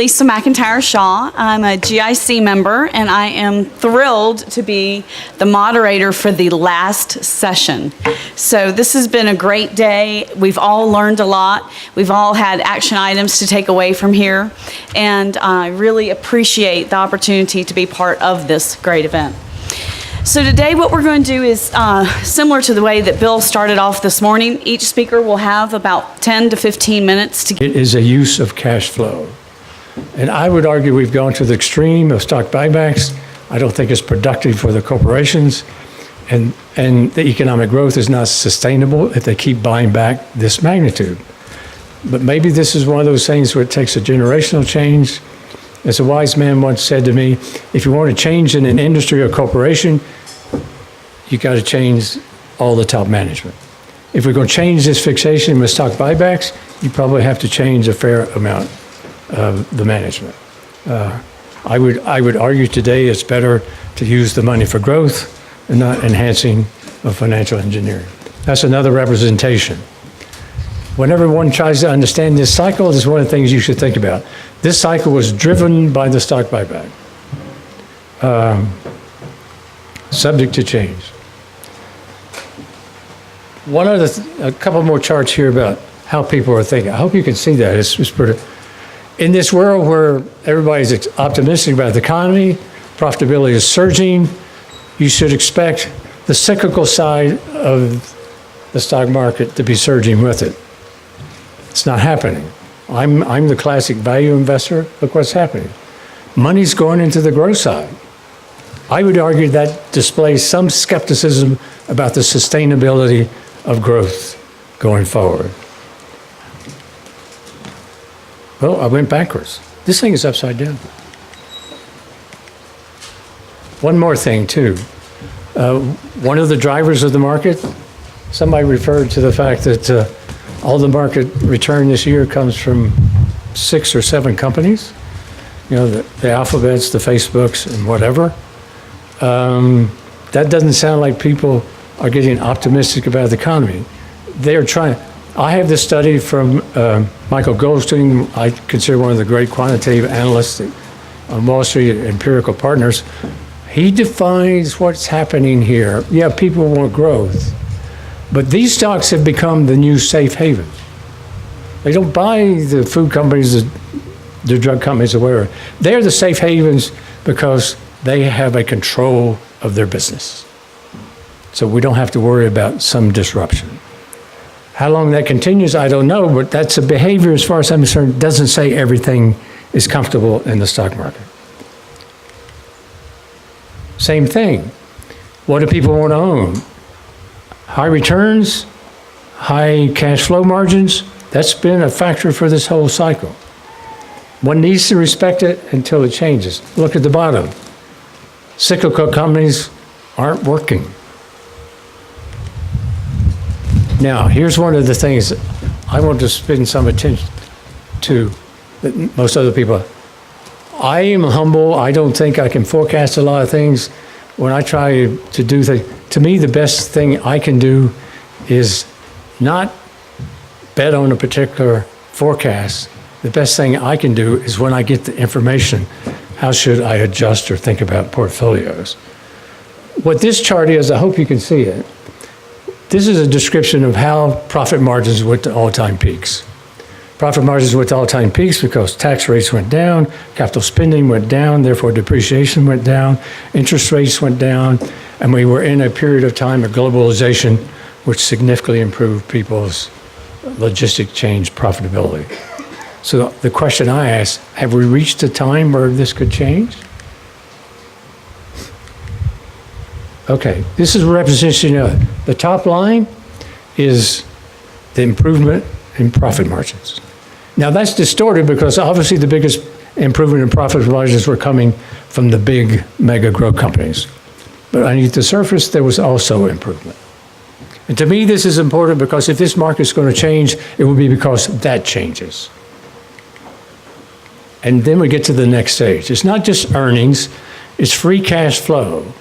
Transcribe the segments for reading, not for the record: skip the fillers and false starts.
Lisa McIntire Shaw. I'm a GIC member, and I am thrilled to be the moderator for the last session. So this has been a great day. We've all learned a lot. We've all had action items to take away from here, and I really appreciate the opportunity to be part of this great event. So today what we're going to do is similar to the way that Bill started off this morning. Each speaker will have about 10 to 15 minutes to... It is a use of cash flow. And I would argue we've gone to the extreme of stock buybacks. I don't think it's productive for the corporations. And the economic growth is not sustainable if they keep buying back this magnitude. But maybe this is one of those things where it takes a generational change. As a wise man once said to me, if you want to change in an industry or corporation, you got to change all the top management. If we're going to change this fixation with stock buybacks, you probably have to change a fair amount of the management. I would argue today it's better to use the money for growth and not enhancing of financial engineering. That's another representation. Whenever one tries to understand this cycle, this is one of the things you should think about. This cycle was driven by the stock buyback, subject to change. A couple more charts here about how people are thinking. I hope you can see that. It's pretty. In this world where everybody's optimistic about the economy, profitability is surging, you should expect the cyclical side of the stock market to be surging with it. It's not happening. I'm the classic value investor. Look what's happening. Money's going into the growth side. I would argue that displays some skepticism about the sustainability of growth going forward. Well, I went backwards. This thing is upside down. One more thing, too. One of the drivers of the market, somebody referred to the fact that all the market return this year comes from 6 or 7 companies, you know, the Alphabets, the Facebooks, and whatever. That doesn't sound like people are getting optimistic about the economy. They're trying. I have this study from Michael Goldstein. I consider one of the great quantitative analysts on Wall Street at Empirical Partners. He defines what's happening here. Yeah, people want growth. But these stocks have become the new safe haven. They don't buy the food companies, the drug companies, or whatever. They're the safe havens because they have a control of their business. So we don't have to worry about some disruption. How long that continues, I don't know, but that's a behavior, as far as I'm concerned, doesn't say everything is comfortable in the stock market. Same thing. What do people want to own? High returns, high cash flow margins, that's been a factor for this whole cycle. One needs to respect it until it changes. Look at the bottom. Cyclical companies aren't working. Now, here's one of the things I want to spend some attention to that most other people. I am humble. I don't think I can forecast a lot of things. When I try to do things, to me, the best thing I can do is not bet on a particular forecast. The best thing I can do is when I get the information, how should I adjust or think about portfolios? What this chart is, I hope you can see it. This is a description of how profit margins went to all-time peaks. Profit margins went to all-time peaks because tax rates went down, capital spending went down, therefore depreciation went down, interest rates went down, and we were in a period of time of globalization which significantly improved people's logistic change profitability. So the question I ask, have we reached a time where this could change? Okay, this is a representation of it. The top line is the improvement in profit margins. Now that's distorted because obviously the biggest improvement in profit margins were coming from the big mega growth companies. But underneath the surface, there was also improvement. And to me, this is important because if this market is going to change, it will be because that changes. And then we get to the next stage. It's not just earnings, it's free cash flow.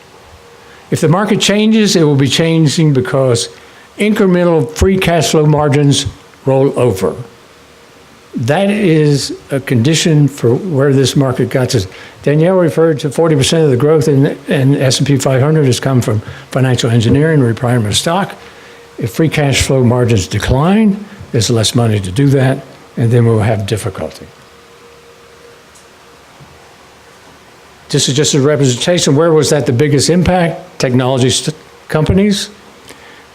If the market changes, it will be changing because incremental free cash flow margins roll over. That is a condition for where this market got to. Danielle referred to 40% of the growth in S&P 500 has come from financial engineering, retirement of stock. If free cash flow margins decline, there's less money to do that, and then we'll have difficulty. This is just a representation. Where was that the biggest impact? Technology companies.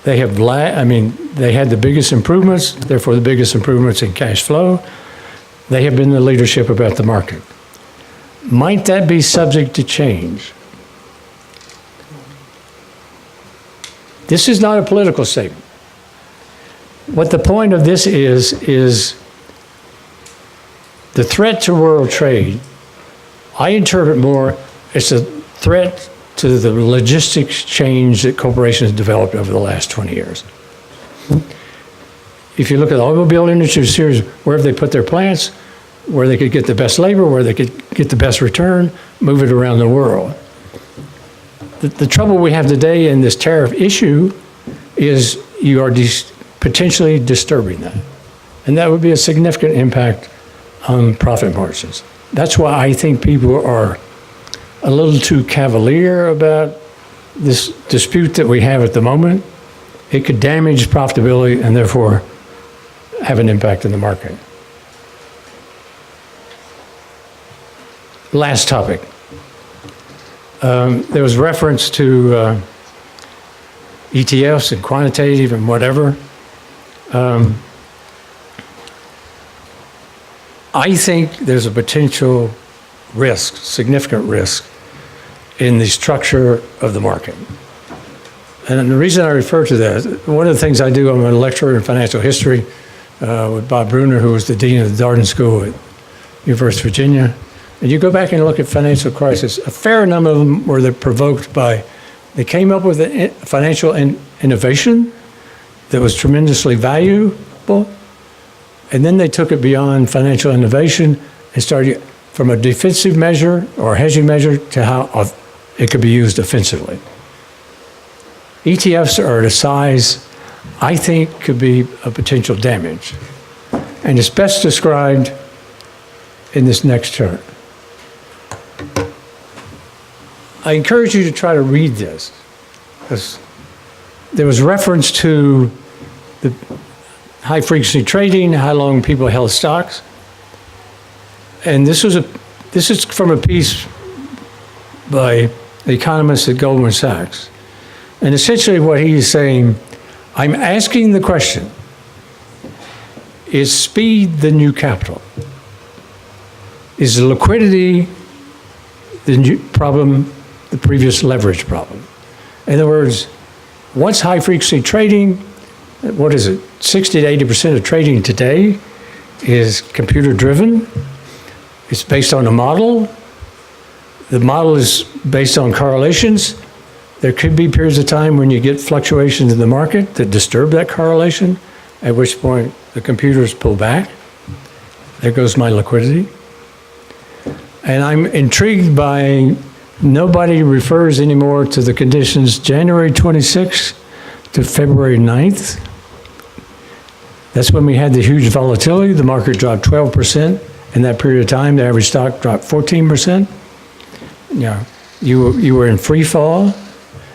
They have, they had the biggest improvements, therefore the biggest improvements in cash flow. They have been the leadership about the market. Might that be subject to change? This is not a political statement. What the point of this is the threat to world trade. I interpret more as a threat to the logistics change that corporations developed over the last 20 years. If you look at the automobile industry series, where have they put their plants, where they could get the best labor, where they could get the best return, move it around the world. The trouble we have today in this tariff issue is you are potentially disturbing that. And that would be a significant impact on profit margins. That's why I think people are a little too cavalier about this dispute that we have at the moment. It could damage profitability and therefore have an impact in the market. Last topic. There was reference to ETFs and quantitative and whatever. I think there's a potential risk, significant risk, in the structure of the market. And the reason I refer to that, one of the things I do, I'm a lecturer in financial history with Bob Bruner, who was the dean of the Darden School at University of Virginia. And you go back and look at financial crisis, a fair number of them were provoked by, they came up with a financial innovation that was tremendously valuable, and then they took it beyond financial innovation and started from a defensive measure or hedging measure to how it could be used offensively. ETFs are at a size I think could be a potential damage. And it's best described in this next chart. I encourage you to try to read this, because there was reference to the high frequency trading, how long people held stocks. And this is from a piece by the economist at Goldman Sachs. And essentially what he is saying, I'm asking the question, is speed the new capital? Is the liquidity the new problem, the previous leverage problem? In other words, what's high frequency trading? What is it? 60 to 80% of trading today is computer driven. It's based on a model. The model is based on correlations. There could be periods of time when you get fluctuations in the market that disturb that correlation, at which point the computers pull back. There goes my liquidity. And I'm intrigued by nobody refers anymore to the conditions January 26th to February 9th. That's when we had the huge volatility. The market dropped 12%. In that period of time, the average stock dropped 14%. You were in free fall.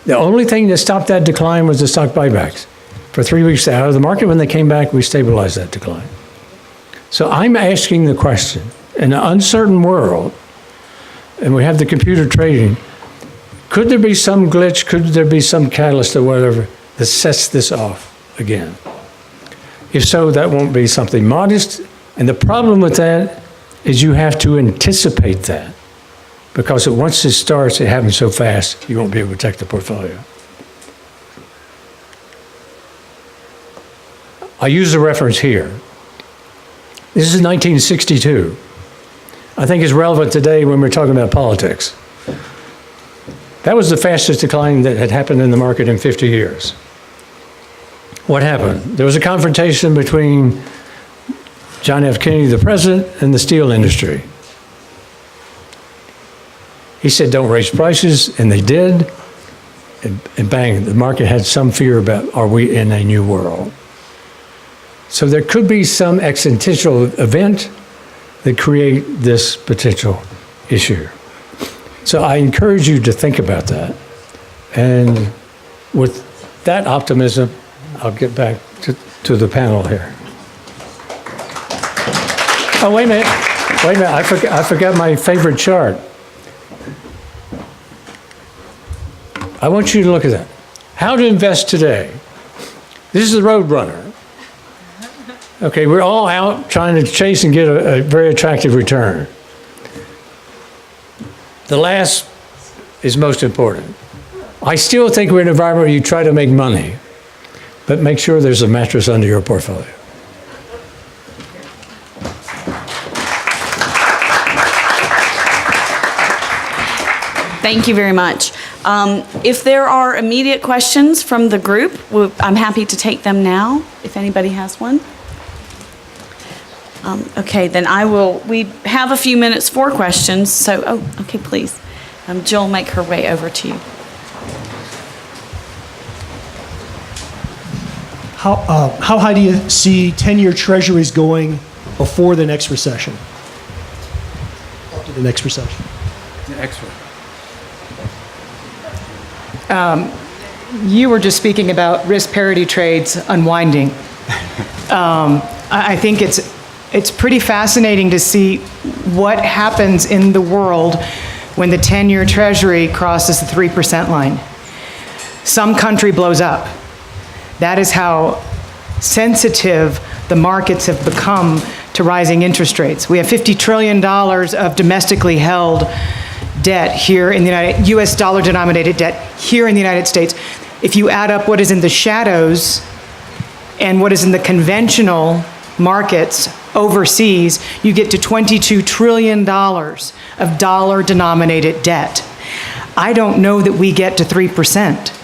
The only thing that stopped that decline was the stock buybacks. For 3 weeks out of the market, when they came back, we stabilized that decline. So I'm asking the question, in an uncertain world, and we have the computer trading, could there be some glitch, could there be some catalyst or whatever that sets this off again? If so, that won't be something modest. And the problem with that is you have to anticipate that, because once it starts, it happens so fast, you won't be able to protect the portfolio. I use a reference here. This is 1962. I think it's relevant today when we're talking about politics. That was the fastest decline that had happened in the market in 50 years. What happened? There was a confrontation between John F. Kennedy, the president, and the steel industry. He said, don't raise prices, and they did. And bang, the market had some fear about, are we in a new world? So there could be some accidental event that create this potential issue. So I encourage you to think about that. And with that optimism, I'll get back to the panel here. Oh, wait a minute. I forgot my favorite chart. I want you to look at that. How to invest today. This is the Roadrunner. Okay, we're all out trying to chase and get a very attractive return. The last is most important. I still think we're in an environment where you try to make money, but make sure there's a mattress under your portfolio. Thank you very much. If there are immediate questions from the group, I'm happy to take them now, if anybody has one. Okay, then we have a few minutes for questions, so, okay, please. Jill, make her way over to you. How high do you see 10-year treasuries going before the next recession? After the next recession? Excellent. You were just speaking about risk parity trades unwinding. I think it's pretty fascinating to see what happens in the world when the 10-year treasury crosses the 3% line. Some country blows up. That is how sensitive the markets have become to rising interest rates. We have $50 trillion of domestically held debt here in the US dollar denominated debt here in the United States. If you add up what is in the shadows and what is in the conventional markets overseas, you get to $22 trillion of dollar denominated debt. I don't know that we get to 3%.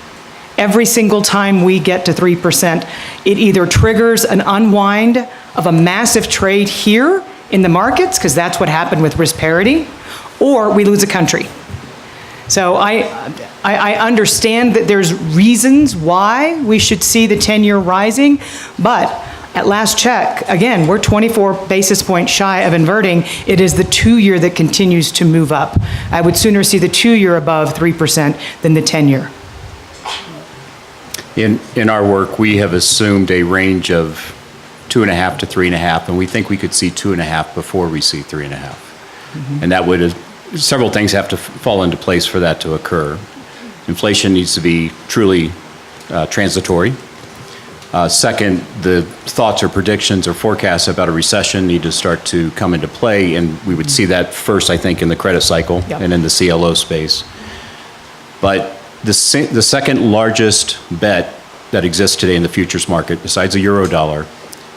Every single time we get to 3%, it either triggers an unwind of a massive trade here in the markets, because that's what happened with risk parity, or we lose a country. So I understand that there's reasons why we should see the 10-year rising, but at last check, again, we're 24 basis points shy of inverting. It is the 2-year that continues to move up. I would sooner see the 2-year above 3% than the 10-year. In our work, we have assumed a range of 2.5 to 3.5, and we think we could see 2.5 before we see 3.5. Mm-hmm. And that would, several things have to fall into place for that to occur. Inflation needs to be truly transitory. Second, the thoughts or predictions or forecasts about a recession need to start to come into play, and we would see that first, I think, in the credit cycle and in the CLO space. But the second largest bet that exists today in the futures market, besides the euro dollar,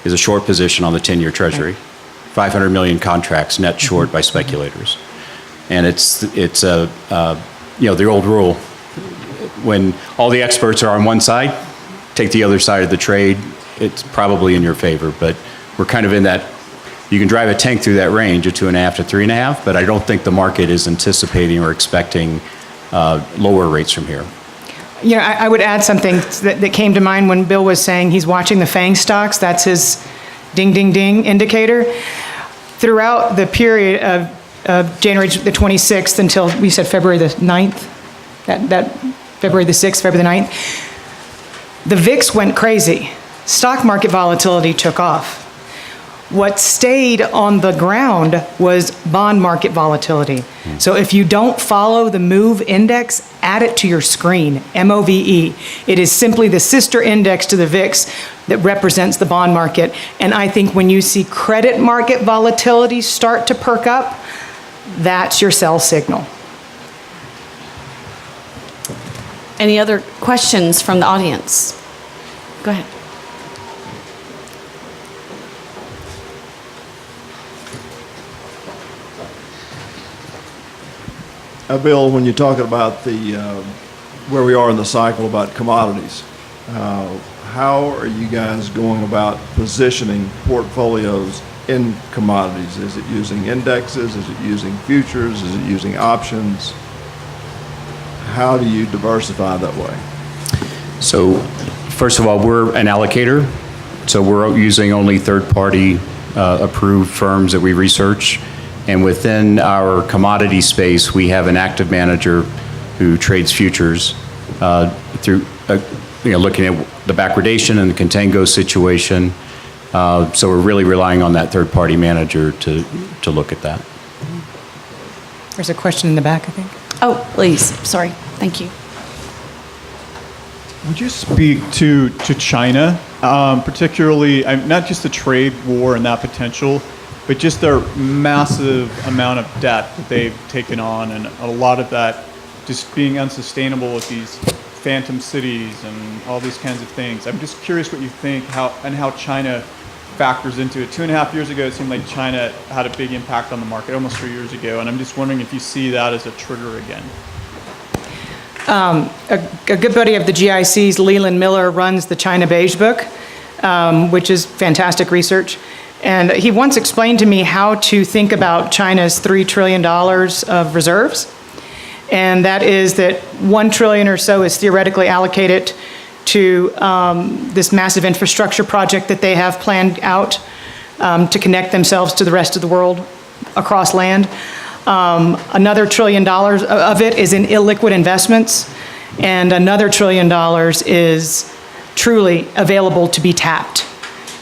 is a short position on the 10-year treasury. 500 million contracts net short by speculators. And it's the old rule, when all the experts are on one side, take the other side of the trade, it's probably in your favor. But we're kind of in that, you can drive a tank through that range of 2.5 to 3.5, but I don't think the market is anticipating or expecting lower rates from here. You know, I would add something that came to mind when Bill was saying he's watching the FANG stocks. That's his ding, ding, ding indicator. Throughout the period of January the 26th until we said February the 9th, that February the 6th, February the 9th, the VIX went crazy. Stock market volatility took off. What stayed on the ground was bond market volatility. So if you don't follow the MOVE index, add it to your screen, MOVE. It is simply the sister index to the VIX that represents the bond market. And I think when you see credit market volatility start to perk up, that's your sell signal. Any other questions from the audience? Go ahead. Bill, when you're talking about the where we are in the cycle about commodities, how are you guys going about positioning portfolios in commodities? Is it using indexes? Is it using futures? Is it using options? How do you diversify that way? So first of all, we're an allocator, So we're using only third-party approved firms that we research. And within our commodity space, we have an active manager who trades futures through, looking at the backwardation and the contango situation. So we're really relying on that third-party manager to look at that. There's a question in the back, I think. Oh, please, sorry, thank you. Would you speak to China, particularly, not just the trade war and that potential, but just their massive amount of debt that they've taken on, and a lot of that just being unsustainable with these phantom cities and all these kinds of things. I'm just curious what you think how China factors into it. 2.5 years ago, it seemed like China had a big impact on the market, almost 3 years ago, and I'm just wondering if you see that as a trigger again. A good buddy of the GIC's, Leland Miller, runs the China Beige Book, which is fantastic research. And he once explained to me how to think about China's $3 trillion of reserves. And that is that $1 trillion or so is theoretically allocated to this massive infrastructure project that they have planned out to connect themselves to the rest of the world across land. Another $1 trillion of it is in illiquid investments, and another $1 trillion is truly available to be tapped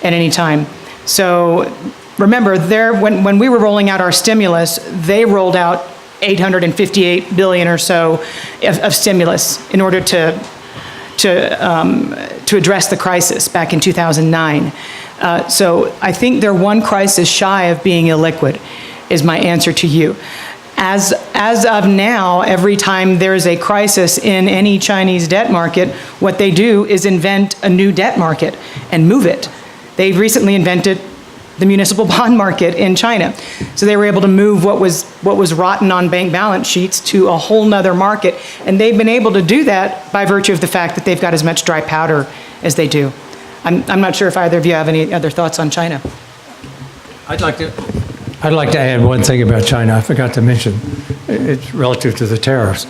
at any time. So remember, when we were rolling out our stimulus, they rolled out $858 billion or so of stimulus in order to address the crisis back in 2009. So I think they're one crisis shy of being illiquid, is my answer to you. As of now, every time there's a crisis in any Chinese debt market, what they do is invent a new debt market and move it. They recently invented the municipal bond market in China. So they were able to move what was rotten on bank balance sheets to a whole nother market. And they've been able to do that by virtue of the fact that they've got as much dry powder as they do. I'm not sure if either of you have any other thoughts on China. I'd like to add one thing about China. I forgot to mention. It's relative to the tariffs.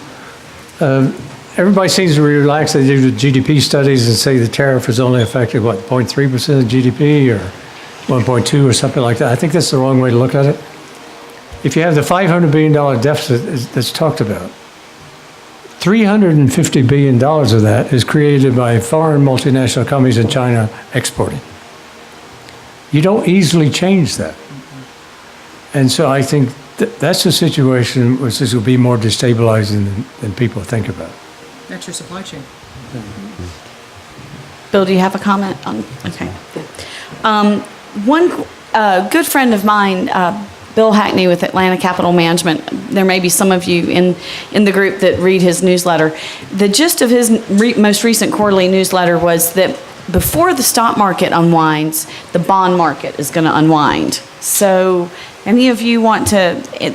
Everybody seems to relax. They do the GDP studies and say the tariff is only affected, 0.3% of GDP or 1.2 or something like that. I think that's the wrong way to look at it. If you have the $500 billion deficit that's talked about, $350 billion of that is created by foreign multinational companies in China exporting. You don't easily change that. And so I think that's a situation which will be more destabilizing than people think about. That's your supply chain. Bill, do you have a comment on? Okay. One good friend of mine, Bill Hackney with Atlanta Capital Management, there may be some of you in the group that read his newsletter. The gist of his most recent quarterly newsletter was that before the stock market unwinds, the bond market is going to unwind. So any of you want to,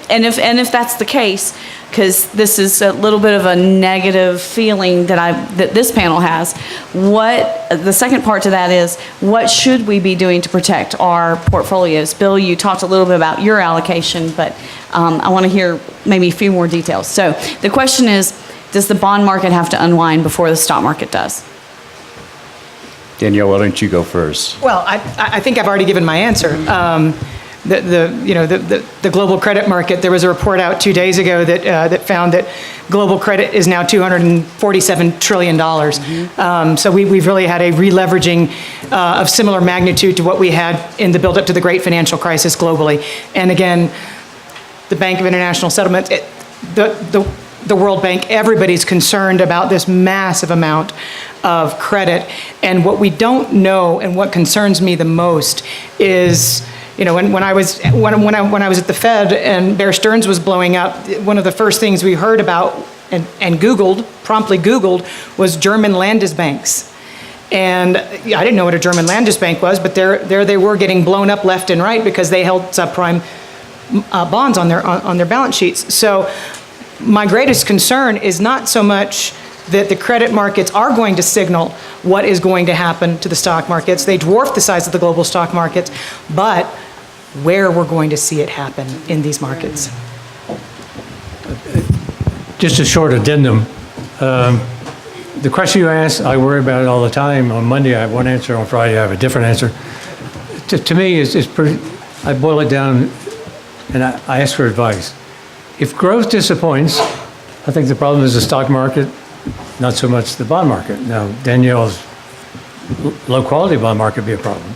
and if that's the case, because this is a little bit of a negative feeling that this panel has, the second part to that is, what should we be doing to protect our portfolios? Bill, you talked a little bit about your allocation, but I want to hear maybe a few more details. So the question is, does the bond market have to unwind before the stock market does? Danielle, why don't you go first? Well, I think I've already given my answer. The global credit market, there was a report out 2 days ago that found that global credit is now $247 trillion. So we've really had a re-leveraging of similar magnitude to what we had in the build-up to the great financial crisis globally. And again, the Bank of International Settlements, the World Bank, everybody's concerned about this massive amount of credit. And what we don't know, and what concerns me the most, is, when I was at the Fed and Bear Stearns was blowing up, one of the first things we heard about and promptly Googled, was German Landesbanks. And I didn't know what a German Landesbank was, but there they were getting blown up left and right because they held subprime bonds on their balance sheets. So my greatest concern is not so much that the credit markets are going to signal what is going to happen to the stock markets. They dwarf the size of the global stock markets, but where we're going to see it happen in these markets. Just a short addendum. the question you asked, I worry about it all the time. On Monday, I have one answer. On Friday, I have a different answer. To me, it's pretty, I boil it down and I ask for advice. If growth disappoints, I think the problem is the stock market, not so much the bond market. Now, Danielle's low-quality bond market would be a problem.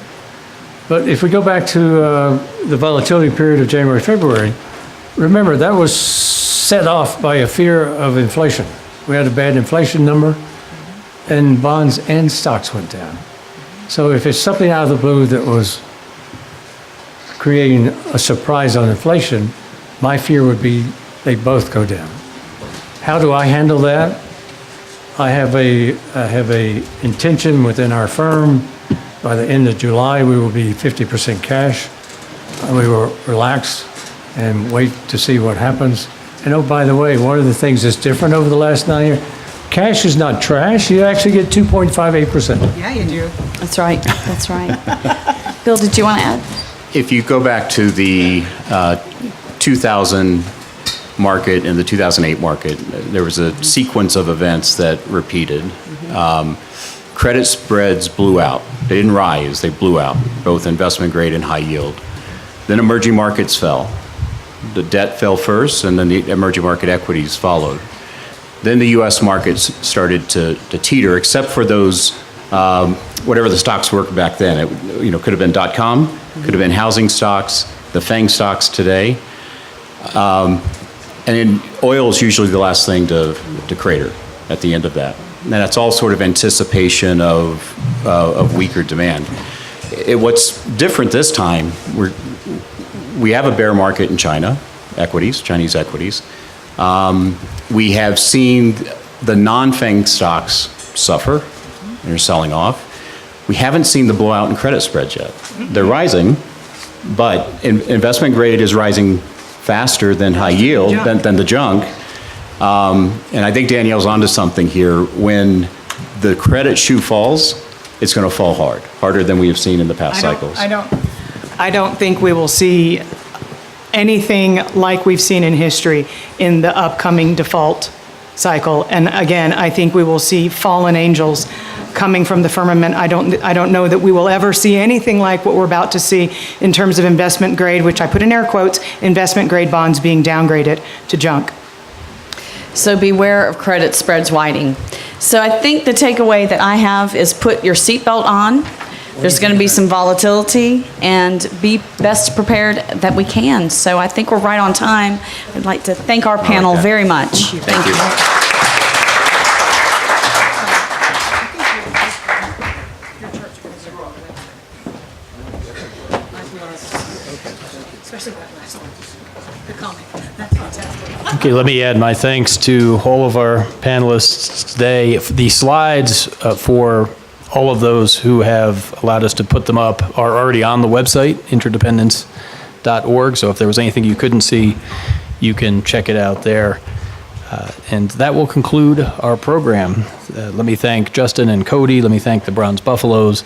But if we go back to the volatility period of January, February, remember, that was set off by a fear of inflation. We had a bad inflation number, and bonds and stocks went down. So if it's something out of the blue that was creating a surprise on inflation, my fear would be they both go down. How do I handle that? I have a intention within our firm. By the end of July, we will be 50% cash. We will relax and wait to see what happens. And oh, by the way, one of the things that's different over the last 9 years, cash is not trash. You actually get 2.58%. Yeah, you do. That's right, that's right. Bill, did you want to add? If you go back to the 2000 market and the 2008 market, there was a sequence of events that repeated. Credit spreads blew out. They didn't rise, they blew out, both investment grade and high yield. Then emerging markets fell. The debt fell first, and then the emerging market equities followed. Then the U.S. markets started to teeter, except for those, whatever the stocks were back then. It could have been .com, could have been housing stocks, the FANG stocks today. And then oil is usually the last thing to crater at the end of that. And that's all sort of anticipation of weaker demand. What's different this time, we have a bear market in China, Chinese equities. We have seen the non-FANG stocks suffer. They're selling off. We haven't seen the blowout in credit spreads yet. They're rising, but investment grade is rising faster than high yield, than the junk. And I think Danielle's onto something here. When the credit shoe falls, it's going to fall hard, harder than we have seen in the past cycles. I don't think we will see anything like we've seen in history in the upcoming default cycle. And again, I think we will see fallen angels coming from the firmament. I don't know that we will ever see anything like what we're about to see in terms of investment grade, which I put in air quotes, investment grade bonds being downgraded to junk. So beware of credit spreads widening. So I think the takeaway that I have is put your seatbelt on. There's going to be some volatility, and be best prepared that we can. So I think we're right on time. I'd like to thank our panel very much. Thank you. Okay, let me add my thanks to all of our panelists today. The slides for all of those who have allowed us to put them up are already on the website, interdependence.org. So if there was anything you couldn't see, you can check it out there. And that will conclude our program. Let me thank Justin and Cody. Let me thank the Bronze Buffaloes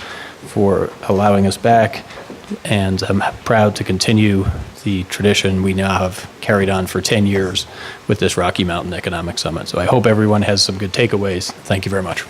for allowing us back. And I'm proud to continue the tradition we now have carried on for 10 years with this Rocky Mountain Economic Summit. So I hope everyone has some good takeaways. Thank you very much.